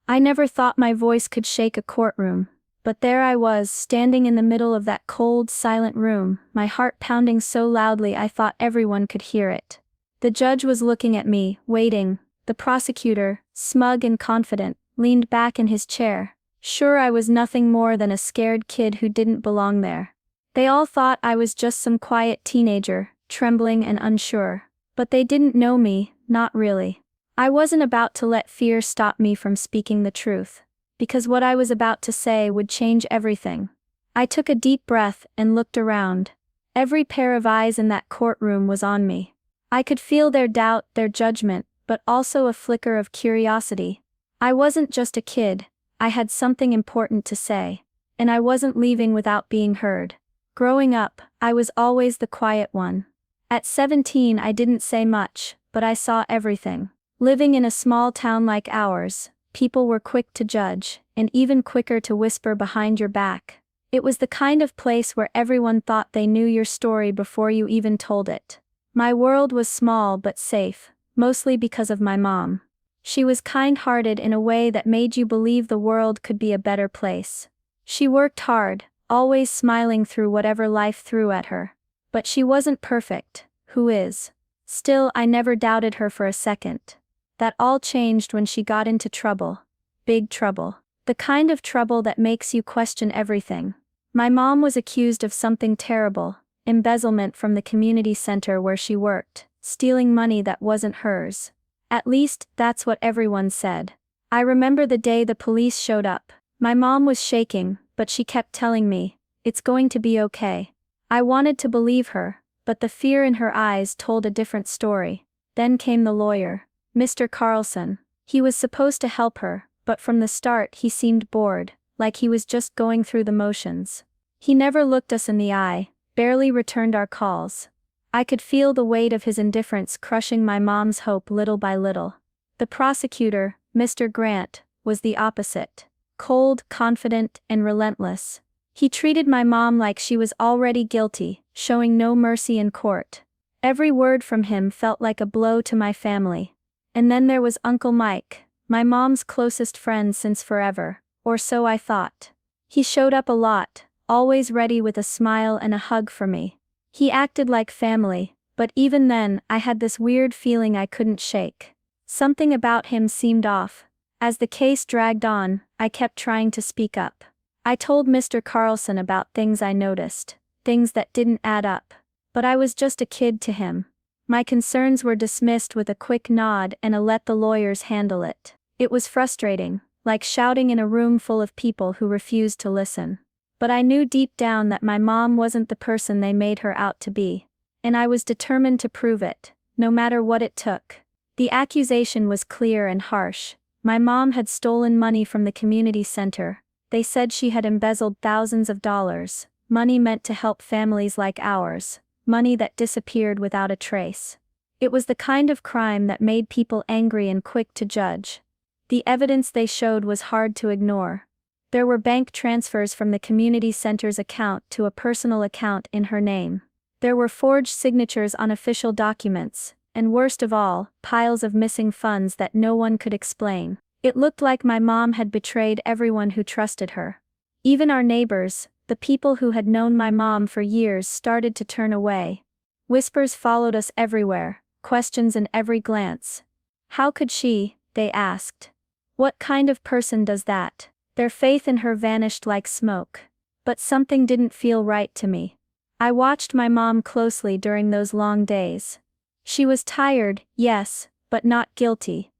I never thought my voice could shake a courtroom. But there I was, standing in the middle of that cold, silent room, my heart pounding so loudly I thought everyone could hear it. The judge was looking at me, waiting. The prosecutor, smug and confident, leaned back in his chair, sure I was nothing more than a scared kid who didn't belong there. They all thought I was just some quiet teenager, trembling and unsure. But they didn't know me, not really. I wasn't about to let fear stop me from speaking the truth. Because what I was about to say would change everything. I took a deep breath and looked around. Every pair of eyes in that courtroom was on me. I could feel their doubt, their judgment, but also a flicker of curiosity. I wasn't just a kid, I had something important to say. And I wasn't leaving without being heard. Growing up, I was always the quiet one. At 17 I didn't say much, but I saw everything. Living in a small town like ours, people were quick to judge, and even quicker to whisper behind your back. It was the kind of place where everyone thought they knew your story before you even told it. My world was small but safe, mostly because of my mom. She was kind-hearted in a way that made you believe the world could be a better place. She worked hard, always smiling through whatever life threw at her. But she wasn't perfect, who is? Still, I never doubted her for a second. That all changed when she got into trouble. Big trouble. The kind of trouble that makes you question everything. My mom was accused of something terrible, embezzlement from the community center where she worked, stealing money that wasn't hers. At least, that's what everyone said. I remember the day the police showed up. My mom was shaking, but she kept telling me, "It's going to be okay." I wanted to believe her, but the fear in her eyes told a different story. Then came the lawyer. Mr. Carlson. He was supposed to help her, but from the start he seemed bored, like he was just going through the motions. He never looked us in the eye, barely returned our calls. I could feel the weight of his indifference crushing my mom's hope little by little. The prosecutor, Mr. Grant, was the opposite. Cold, confident, and relentless. He treated my mom like she was already guilty, showing no mercy in court. Every word from him felt like a blow to my family. And then there was Uncle Mike, my mom's closest friend since forever, or so I thought. He showed up a lot, always ready with a smile and a hug for me. He acted like family, but even then, I had this weird feeling I couldn't shake. Something about him seemed off. As the case dragged on, I kept trying to speak up. I told Mr. Carlson about things I noticed, things that didn't add up. But I was just a kid to him. My concerns were dismissed with a quick nod and a "let the lawyers handle it." It was frustrating, like shouting in a room full of people who refused to listen. But I knew deep down that my mom wasn't the person they made her out to be. And I was determined to prove it, no matter what it took. The accusation was clear and harsh. My mom had stolen money from the community center. They said she had embezzled thousands of dollars, money meant to help families like ours. Money that disappeared without a trace. It was the kind of crime that made people angry and quick to judge. The evidence they showed was hard to ignore. There were bank transfers from the community center's account to a personal account in her name. There were forged signatures on official documents, and worst of all, piles of missing funds that no one could explain. It looked like my mom had betrayed everyone who trusted her. Even our neighbors, the people who had known my mom for years, started to turn away. Whispers followed us everywhere, questions in every glance. How could she, they asked. What kind of person does that? Their faith in her vanished like smoke. But something didn't feel right to me. I watched my mom closely during those long days. She was tired, yes, but not guilty.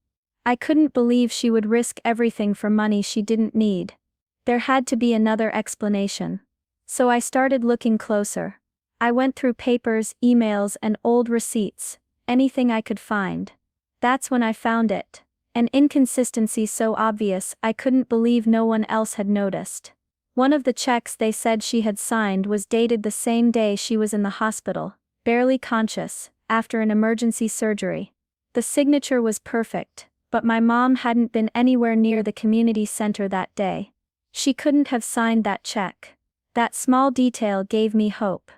I couldn't believe she would risk everything for money she didn't need. There had to be another explanation. So I started looking closer. I went through papers, emails, and old receipts, anything I could find. That's when I found it. An inconsistency so obvious I couldn't believe no one else had noticed. One of the checks they said she had signed was dated the same day she was in the hospital, barely conscious, after an emergency surgery. The signature was perfect, but my mom hadn't been anywhere near the community center that day. She couldn't have signed that check. That small detail gave me hope.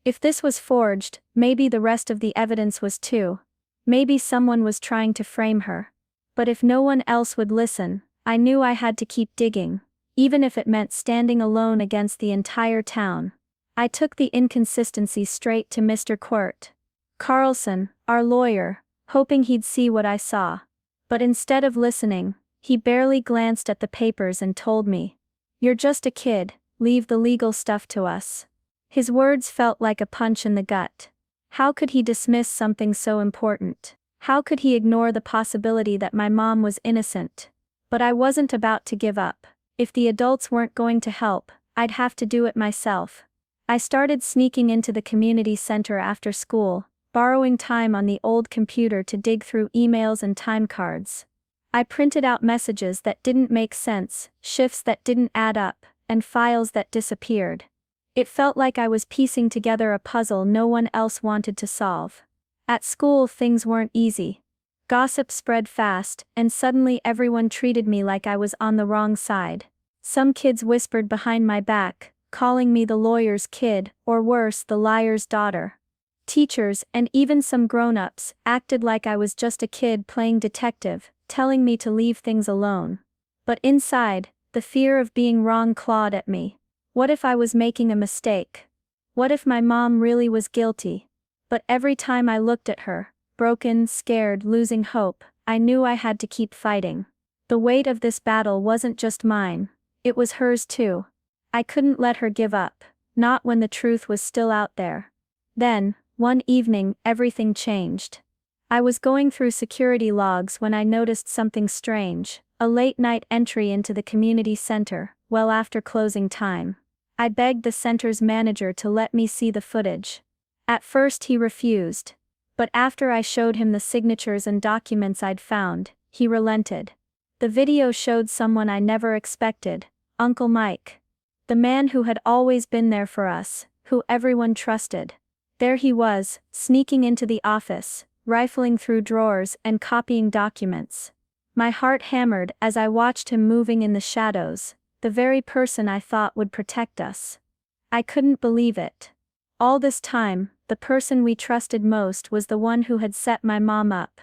If this was forged, maybe the rest of the evidence was too. Maybe someone was trying to frame her. But if no one else would listen, I knew I had to keep digging, even if it meant standing alone against the entire town. I took the inconsistency straight to Mr. Quirt Carlson, our lawyer, hoping he'd see what I saw. But instead of listening, he barely glanced at the papers and told me, "You're just a kid, leave the legal stuff to us." His words felt like a punch in the gut. How could he dismiss something so important? How could he ignore the possibility that my mom was innocent? But I wasn't about to give up. If the adults weren't going to help, I'd have to do it myself. I started sneaking into the community center after school, borrowing time on the old computer to dig through emails and time cards. I printed out messages that didn't make sense, shifts that didn't add up, and files that disappeared. It felt like I was piecing together a puzzle no one else wanted to solve. At school, things weren't easy. Gossip spread fast, and suddenly everyone treated me like I was on the wrong side. Some kids whispered behind my back, calling me the lawyer's kid, or worse, the liar's daughter. Teachers, and even some grown-ups, acted like I was just a kid playing detective, telling me to leave things alone. But inside, the fear of being wrong clawed at me. What if I was making a mistake? What if my mom really was guilty? But every time I looked at her, broken, scared, losing hope, I knew I had to keep fighting. The weight of this battle wasn't just mine, it was hers too. I couldn't let her give up, not when the truth was still out there. Then, one evening, everything changed. I was going through security logs when I noticed something strange, a late-night entry into the community center, well after closing time. I begged the center's manager to let me see the footage. At first he refused. But after I showed him the signatures and documents I'd found, he relented. The video showed someone I never expected, Uncle Mike. The man who had always been there for us, who everyone trusted. There he was, sneaking into the office, rifling through drawers and copying documents. My heart hammered as I watched him moving in the shadows, the very person I thought would protect us. I couldn't believe it. All this time, the person we trusted most was the one who had set my mom up.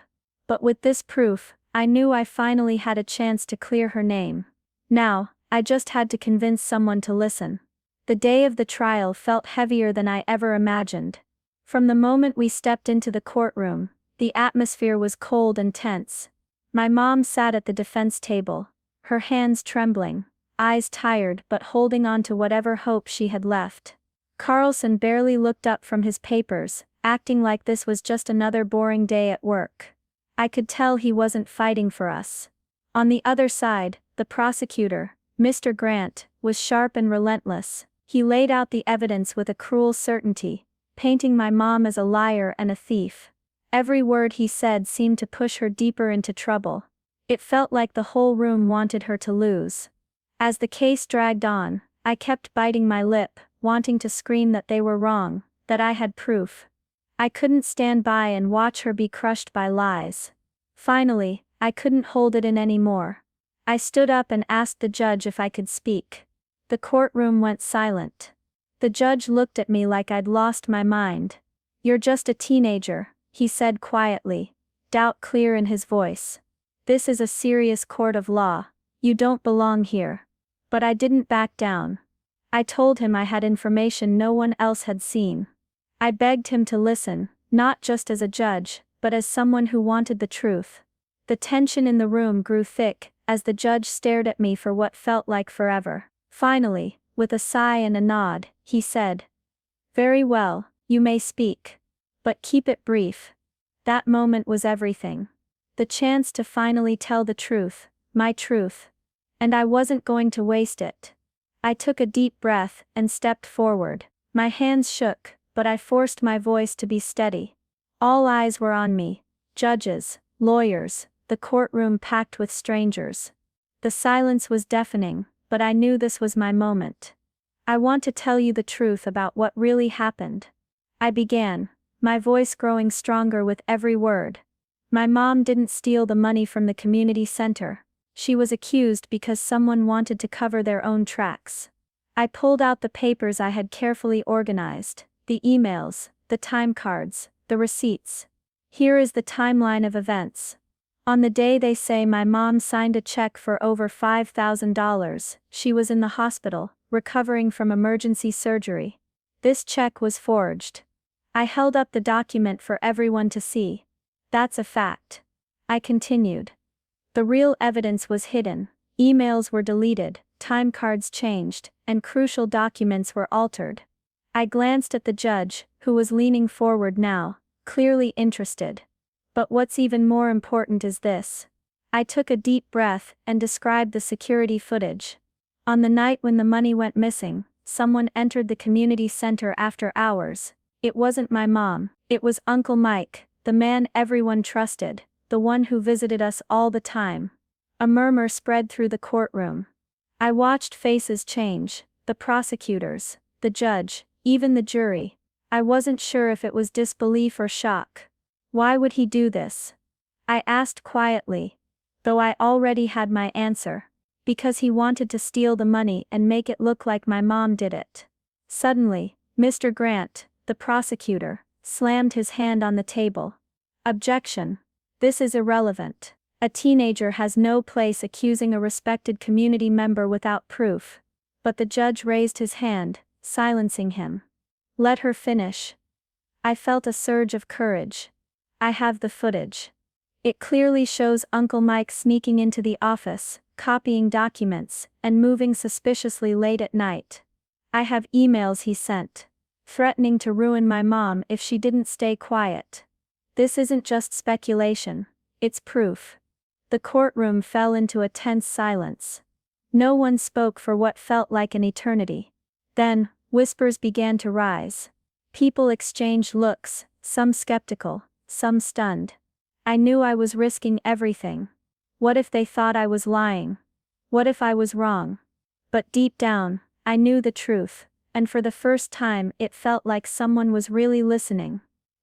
But with this proof, I knew I finally had a chance to clear her name. Now, I just had to convince someone to listen. The day of the trial felt heavier than I ever imagined. From the moment we stepped into the courtroom, the atmosphere was cold and tense. My mom sat at the defense table, her hands trembling, eyes tired but holding on to whatever hope she had left. Carlson barely looked up from his papers, acting like this was just another boring day at work. I could tell he wasn't fighting for us. On the other side, the prosecutor, Mr. Grant, was sharp and relentless. He laid out the evidence with a cruel certainty, painting my mom as a liar and a thief. Every word he said seemed to push her deeper into trouble. It felt like the whole room wanted her to lose. As the case dragged on, I kept biting my lip, wanting to scream that they were wrong, that I had proof. I couldn't stand by and watch her be crushed by lies. Finally, I couldn't hold it in anymore. I stood up and asked the judge if I could speak. The courtroom went silent. The judge looked at me like I'd lost my mind. "You're just a teenager," he said quietly, doubt clear in his voice. "This is a serious court of law. You don't belong here." But I didn't back down. I told him I had information no one else had seen. I begged him to listen, not just as a judge, but as someone who wanted the truth. The tension in the room grew thick, as the judge stared at me for what felt like forever. Finally, with a sigh and a nod, he said, "Very well, you may speak. But keep it brief." That moment was everything. The chance to finally tell the truth, my truth. And I wasn't going to waste it. I took a deep breath and stepped forward. My hands shook, but I forced my voice to be steady. All eyes were on me. Judges, lawyers, the courtroom packed with strangers. The silence was deafening, but I knew this was my moment. "I want to tell you the truth about what really happened," I began, my voice growing stronger with every word. "My mom didn't steal the money from the community center. She was accused because someone wanted to cover their own tracks." I pulled out the papers I had carefully organized, the emails, the time cards, the receipts. "Here is the timeline of events. On the day they say my mom signed a check for over $5,000, she was in the hospital, recovering from emergency surgery. This check was forged. I held up the document for everyone to see. That's a fact. I continued. The real evidence was hidden. Emails were deleted, time cards changed, and crucial documents were altered. I glanced at the judge, who was leaning forward now, clearly interested. But what's even more important is this. I took a deep breath and described the security footage. On the night when the money went missing, someone entered the community center after hours. It wasn't my mom, it was Uncle Mike, the man everyone trusted, the one who visited us all the time. A murmur spread through the courtroom. I watched faces change, the prosecutors, the judge, even the jury. I wasn't sure if it was disbelief or shock. Why would he do this? I asked quietly, though I already had my answer. Because he wanted to steal the money and make it look like my mom did it. Suddenly, Mr. Grant, the prosecutor, slammed his hand on the table. Objection. This is irrelevant. A teenager has no place accusing a respected community member without proof. But the judge raised his hand, silencing him. Let her finish. I felt a surge of courage. I have the footage. It clearly shows Uncle Mike sneaking into the office, copying documents, and moving suspiciously late at night. I have emails he sent, threatening to ruin my mom if she didn't stay quiet. This isn't just speculation, it's proof. The courtroom fell into a tense silence. No one spoke for what felt like an eternity. Then, whispers began to rise. People exchanged looks, some skeptical, some stunned. I knew I was risking everything. What if they thought I was lying? What if I was wrong? But deep down, I knew the truth, and for the first time it felt like someone was really listening.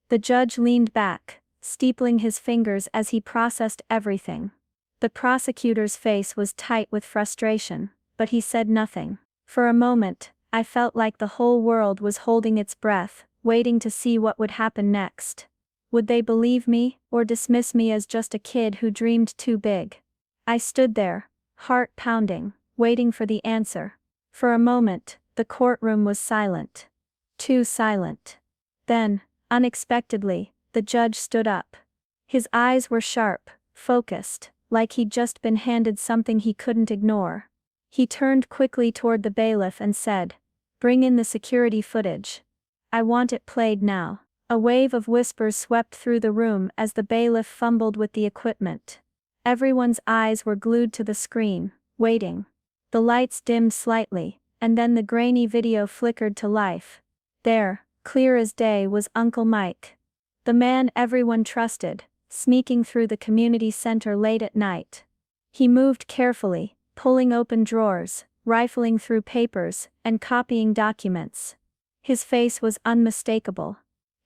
The judge leaned back, steepling his fingers as he processed everything. The prosecutor's face was tight with frustration, but he said nothing. For a moment, I felt like the whole world was holding its breath, waiting to see what would happen next. Would they believe me, or dismiss me as just a kid who dreamed too big? I stood there, heart pounding, waiting for the answer. For a moment, the courtroom was silent. Too silent. Then, unexpectedly, the judge stood up. His eyes were sharp, focused, like he'd just been handed something he couldn't ignore. He turned quickly toward the bailiff and said, "Bring in the security footage. I want it played now." A wave of whispers swept through the room as the bailiff fumbled with the equipment. Everyone's eyes were glued to the screen, waiting. The lights dimmed slightly, and then the grainy video flickered to life. There, clear as day, was Uncle Mike. The man everyone trusted, sneaking through the community center late at night. He moved carefully, pulling open drawers, rifling through papers, and copying documents. His face was unmistakable.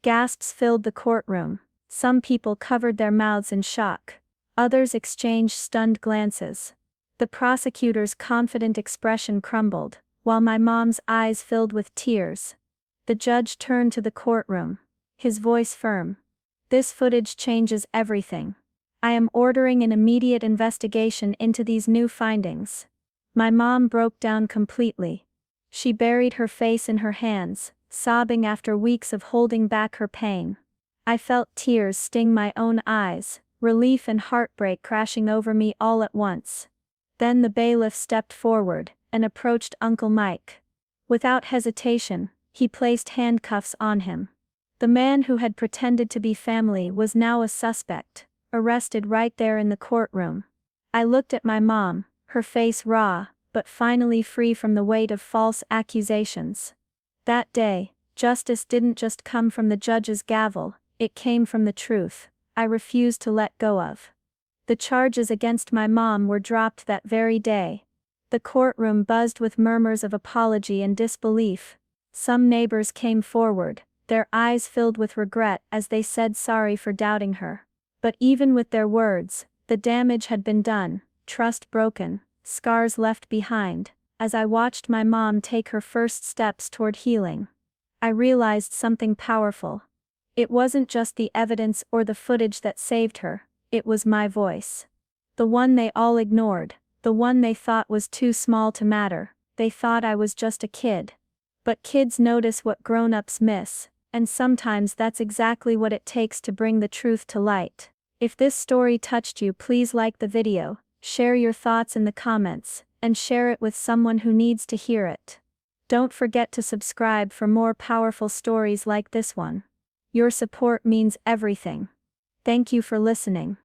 Gasps filled the courtroom. Some people covered their mouths in shock. Others exchanged stunned glances. The prosecutor's confident expression crumbled, while my mom's eyes filled with tears. The judge turned to the courtroom, his voice firm. "This footage changes everything. I am ordering an immediate investigation into these new findings." My mom broke down completely. She buried her face in her hands, sobbing after weeks of holding back her pain. I felt tears sting my own eyes, relief and heartbreak crashing over me all at once. Then the bailiff stepped forward and approached Uncle Mike. Without hesitation, he placed handcuffs on him. The man who had pretended to be family was now a suspect, arrested right there in the courtroom. I looked at my mom, her face raw, but finally free from the weight of false accusations. That day, justice didn't just come from the judge's gavel, it came from the truth I refused to let go of. The charges against my mom were dropped that very day. The courtroom buzzed with murmurs of apology and disbelief. Some neighbors came forward, their eyes filled with regret as they said sorry for doubting her. But even with their words, the damage had been done, trust broken, scars left behind. As I watched my mom take her first steps toward healing, I realized something powerful. It wasn't just the evidence or the footage that saved her, It was my voice. The one they all ignored, the one they thought was too small to matter. They thought I was just a kid. But kids notice what grown-ups miss, and sometimes that's exactly what it takes to bring the truth to light. If this story touched you, please like the video, share your thoughts in the comments, and share it with someone who needs to hear it. Don't forget to subscribe for more powerful stories like this one. Your support means everything. Thank you for listening.